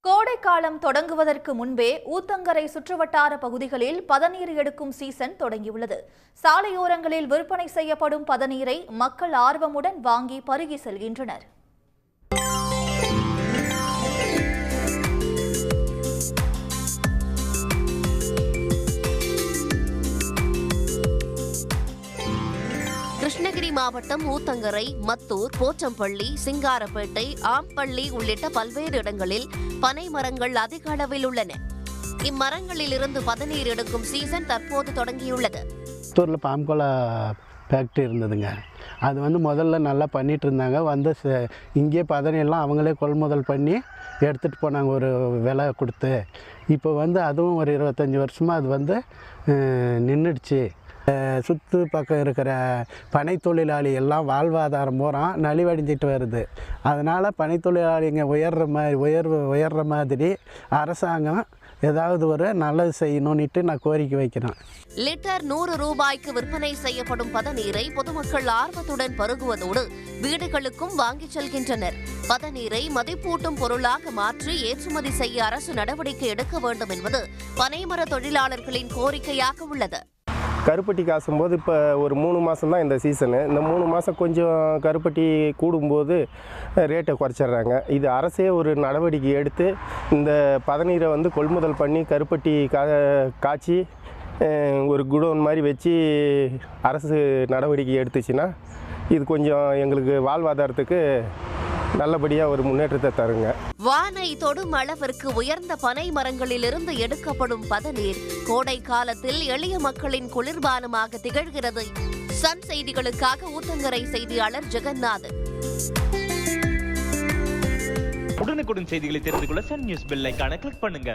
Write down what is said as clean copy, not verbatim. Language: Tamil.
கோடைக்காலம் தொடங்குவதற்கு முன்பே ஊத்தங்கரை சுற்றுவட்டார பகுதிகளில் பதநீர் எடுக்கும் சீசன் தொடங்கியுள்ளது. சாலையோரங்களில் விற்பனை செய்யப்படும் பதநீரை மக்கள் ஆர்வமுடன் வாங்கி பருகி செல்கின்றனர். கிருஷ்ணகிரி மாவட்டம் ஊத்தங்கரை, மத்தூர், போச்சம்பள்ளி, சிங்காரப்பேட்டை, ஆம்பள்ளி உள்ளிட்ட பல்வேறு இடங்களில் பனை மரங்கள் அதிக அளவில் உள்ளன. இம்மரங்களிலிருந்து பதநீர் எடுக்கும் சீசன் தற்போது தொடங்கியுள்ளது. மத்தூரில் பாம்கோலா ஃபேக்ட்ரி இருந்ததுங்க. அது முதல்ல நல்லா பண்ணிகிட்டு இருந்தாங்க. இங்கேயே பதநீர்லாம் அவங்களே கொள்முதல் பண்ணி எடுத்துகிட்டு போனாங்க ஒரு விலை கொடுத்து. இப்போ அதுவும் ஒரு 25 வருஷமாக அது நின்றுடுச்சு. சுற்று பக்கம் இருக்கிற பனை தொழிலாளி எல்லாம் வாழ்வாதாரம் பூரா நலிவடைஞ்சிட்டு வருது. அதனால் பனை தொழிலாளிங்க உயர்ற மாதிரி அரசாங்கம் ஏதாவது ஒரு நல்லது செய்யணும்னுட்டு நான் கோரிக்கை வைக்கிறேன். லிட்டர் 100 ரூபாய்க்கு விற்பனை செய்யப்படும் பதநீரை பொதுமக்கள் ஆர்வத்துடன் பருகுவதோடு வீடுகளுக்கும் வாங்கிச் செல்கின்றனர். பதநீரை மதிப்பூட்டும் பொருளாக மாற்றி ஏற்றுமதி செய்ய அரசு நடவடிக்கை எடுக்க வேண்டும் என்பது பனைமர தொழிலாளர்களின் கோரிக்கையாக உள்ளது. கருப்பட்டி காசும்போது இப்போ ஒரு 3 மாதம் தான் இந்த சீசனு. இந்த 3 மாதம் கொஞ்சம் கருப்பட்டி கூடும்போது ரேட்டை குறைச்சிட்றாங்க. இது அரசே ஒரு நடவடிக்கை எடுத்து இந்த பதநீரை கொள்முதல் பண்ணி கருப்பட்டி காய்ச்சி ஒரு குடோன் மாதிரி வச்சு அரசு நடவடிக்கை எடுத்துச்சுன்னா இது கொஞ்சம் எங்களுக்கு வாழ்வாதாரத்துக்கு நல்லபடியாக ஒரு முன்னேற்றத்தை தருங்க. வானை தொடும் அளவிற்கு உயர்ந்த பனை மரங்களிலிருந்து எடுக்கப்படும் பதநீர் கோடை காலத்தில் எளிய மக்களின் குளிர்பானமாக திகழ்கிறது. சன் செய்திகளுக்காக ஊத்தங்கரை செய்தியாளர் ஜெகநாதன். உடனுக்குடன் செய்திகளை தெரிந்து கொள்ள சன் நியூஸ் பெல் ஐகானை கிளிக் பண்ணுங்க.